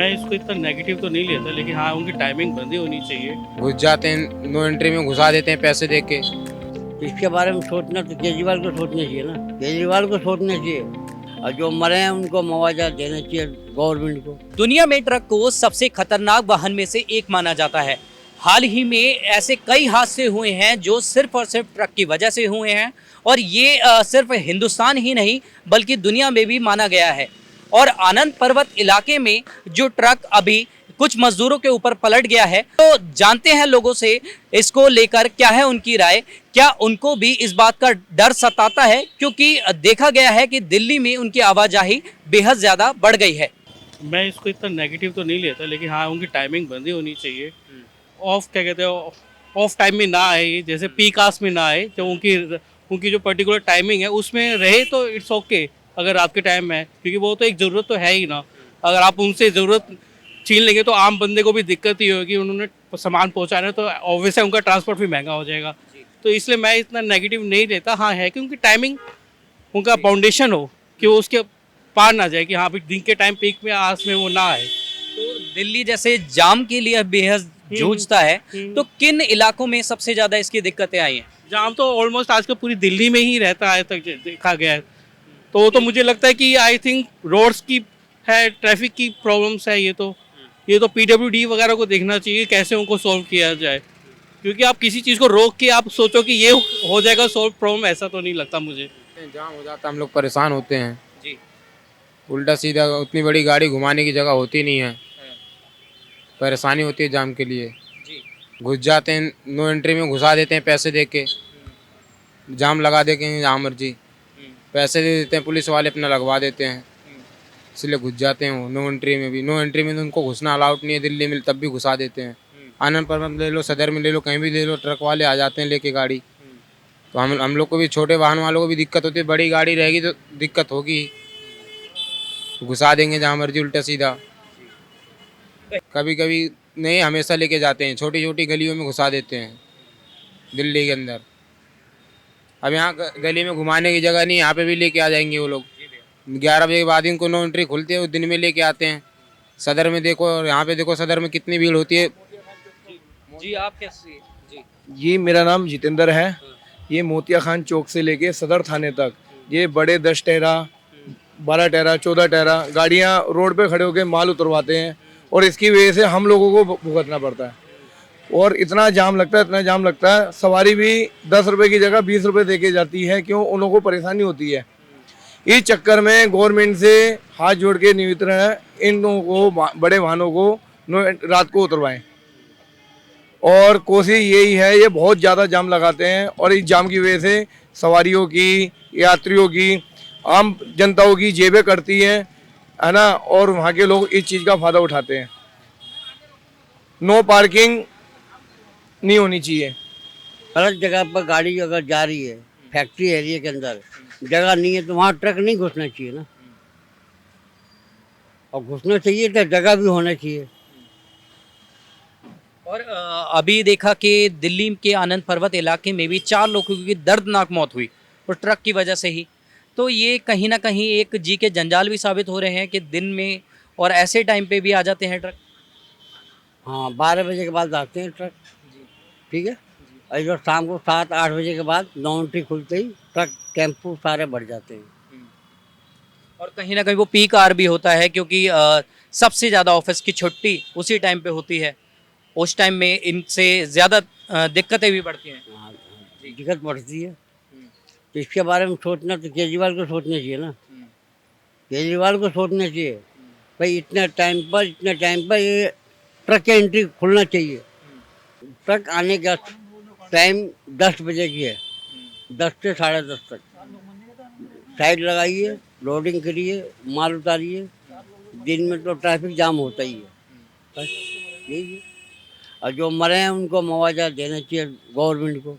मैं इसको इतना नेगेटिव तो नहीं लेता, लेकिन हाँ उनकी टाइमिंग बंदी होनी चाहिए। घुस जाते हैं, नो एंट्री में घुसा देते हैं पैसे दे के। इसके बारे में सोचना तो केजरीवाल को सोचना चाहिए ना, केजरीवाल को सोचना चाहिए। और जो मरे हैं उनको मुआवजा देना चाहिए गवर्नमेंट को। दुनिया में ट्रक को सबसे खतरनाक वाहन में से एक माना जाता है। हाल ही में ऐसे कई हादसे हुए हैं जो सिर्फ और सिर्फ ट्रक की वजह से हुए हैं, और ये सिर्फ हिंदुस्तान ही नहीं बल्कि दुनिया में भी माना गया है। और आनंद पर्वत इलाके में जो ट्रक अभी कुछ मजदूरों के ऊपर पलट गया है, तो जानते हैं लोगों से इसको लेकर क्या है उनकी राय। क्या उनको भी इस बात का डर सताता है, क्योंकि देखा गया है कि दिल्ली में उनकी आवाजाही बेहद ज़्यादा बढ़ गई है। मैं इसको इतना नेगेटिव तो नहीं लेता, लेकिन हाँ उनकी टाइमिंग बंदी होनी चाहिए। ऑफ क्या कहते हैं, ऑफ टाइम में ना आए, ये जैसे पीक आवर्स में ना आए। जो उनकी जो पर्टिकुलर टाइमिंग है उसमें रहे तो इट्स ओके, अगर आपके टाइम में है, क्योंकि वो तो एक ज़रूरत तो है ही ना। अगर आप उनसे ज़रूरत छीन लेंगे तो आम बंदे को भी दिक्कत ही होगी। उन्होंने सामान पहुंचाना है तो ऑब्वियस है उनका ट्रांसपोर्ट भी महंगा हो जाएगा। तो इसलिए मैं इतना नेगेटिव नहीं लेता। हाँ है कि उनकी टाइमिंग, उनका फाउंडेशन हो कि वो उसके पार ना जाए, कि हाँ भाई दिन के टाइम पीक में आस में वो ना आए। तो दिल्ली जैसे जाम के लिए बेहद जूझता है, तो किन इलाकों में सबसे ज़्यादा इसकी दिक्कतें आई हैं? जाम तो ऑलमोस्ट आजकल पूरी दिल्ली में ही रहता है तक देखा गया है। तो वो तो मुझे लगता है कि आई थिंक रोड्स की है, ट्रैफिक की प्रॉब्लम्स है। ये तो पीडब्ल्यूडी वगैरह को देखना चाहिए कैसे उनको सॉल्व किया जाए, क्योंकि आप किसी चीज़ को रोक के आप सोचो कि ये हो जाएगा सॉल्व प्रॉब्लम, ऐसा तो नहीं लगता मुझे। जाम हो जाता है, हम लोग परेशान होते हैं जी। उल्टा सीधा। उतनी बड़ी गाड़ी घुमाने की जगह होती नहीं है, परेशानी होती है जाम के लिए। जी। घुस जाते हैं, नो एंट्री में घुसा देते हैं पैसे दे के। जाम लगा देंगे जहाँ मर्जी, पैसे दे देते हैं, पुलिस वाले अपना लगवा देते हैं, इसलिए घुस जाते हैं। वो नो एंट्री में भी, नो एंट्री में तो उनको घुसना अलाउड नहीं है दिल्ली में, तब भी घुसा देते हैं। आनंद पर्वत ले लो, सदर में ले लो, कहीं भी ले लो, ट्रक वाले आ जाते हैं लेके गाड़ी। तो हम लोग को भी, छोटे वाहन वालों को भी दिक्कत होती है। बड़ी गाड़ी रहेगी तो दिक्कत होगी, घुसा देंगे जहाँ मर्जी उल्टा सीधा। कभी कभी नहीं, हमेशा लेके जाते हैं, छोटी छोटी गलियों में घुसा देते हैं दिल्ली के अंदर। अब यहाँ गली में घुमाने की जगह नहीं, यहाँ पे भी लेके आ जाएंगे वो लोग। 11 बजे के बाद इनको नो एंट्री खुलती है, वो दिन में लेके आते हैं। सदर में देखो और यहाँ पे देखो, सदर में कितनी भीड़ होती है। जी आप कैसे? जी जी, मेरा नाम जितेंद्र है। ये मोतिया खान चौक से लेके सदर थाने तक ये बड़े 10 टहरा, 12 टहरा, 14 टहरा गाड़ियाँ रोड पे खड़े होकर माल उतरवाते हैं, और इसकी वजह से हम लोगों को भुगतना पड़ता है। और इतना जाम लगता है, इतना जाम लगता है, सवारी भी 10 रुपये की जगह 20 रुपये दे के जाती है। क्यों? उन लोगों को परेशानी होती है। इस चक्कर में गवर्नमेंट से हाथ जोड़ के निवेदन है, इन लोगों को, बड़े वाहनों को रात को उतरवाएं। और कोशिश यही है, ये बहुत ज़्यादा जाम लगाते हैं, और इस जाम की वजह से सवारियों की, यात्रियों की, आम जनताओं की जेबें कटती हैं, है ना। और वहाँ के लोग इस चीज़ का फ़ायदा उठाते हैं। नो पार्किंग नहीं होनी चाहिए। गलत जगह पर गाड़ी अगर जा रही है, फैक्ट्री एरिया के अंदर जगह नहीं है तो वहाँ ट्रक नहीं घुसना चाहिए ना। और घुसना चाहिए तो जगह भी होना चाहिए। और अभी देखा कि दिल्ली के आनंद पर्वत इलाके में भी 4 लोगों की दर्दनाक मौत हुई और ट्रक की वजह से ही। तो ये कहीं ना कहीं एक जी के जंजाल भी साबित हो रहे हैं कि दिन में और ऐसे टाइम पे भी आ जाते हैं ट्रक। हाँ, 12 बजे के बाद आते हैं ट्रक, ठीक है। और इधर शाम को 7-8 बजे के बाद नो एंट्री खुलते ही ट्रक टेम्पू सारे बढ़ जाते हैं। और कहीं ना कहीं वो पीक आवर भी होता है, क्योंकि सबसे ज़्यादा ऑफिस की छुट्टी उसी टाइम पे होती है। उस टाइम में इनसे ज़्यादा दिक्कतें भी बढ़ती हैं। हाँ, दिक्कत बढ़ती है। तो इसके बारे में सोचना तो केजरीवाल को सोचना चाहिए ना, केजरीवाल को सोचना चाहिए। भाई इतने टाइम पर ये ट्रक की एंट्री खुलना चाहिए। ट्रक आने का टाइम 10 बजे की है, 10 से 10:30 तक साइड लगाइए, लोडिंग करिए, माल उतारिए। दिन में तो ट्रैफिक जाम होता ही है, बस यही है। और जो मरे हैं उनको मुआवजा देना चाहिए गवर्नमेंट को।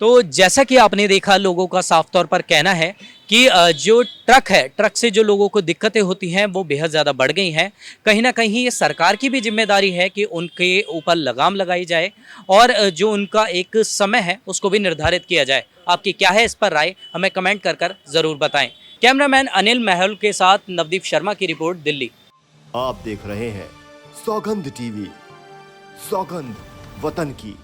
तो जैसा कि आपने देखा, लोगों का साफ तौर पर कहना है कि जो ट्रक है, ट्रक से जो लोगों को दिक्कतें होती हैं वो बेहद ज़्यादा बढ़ गई हैं। कहीं ना कहीं ये सरकार की भी जिम्मेदारी है कि उनके ऊपर लगाम लगाई जाए, और जो उनका एक समय है उसको भी निर्धारित किया जाए। आपकी क्या है इस पर राय, हमें कमेंट कर ज़रूर बताएं। कैमरामैन अनिल महल के साथ नवदीप शर्मा की रिपोर्ट, दिल्ली। आप देख रहे हैं सौगंध टीवी, सौगंध वतन की।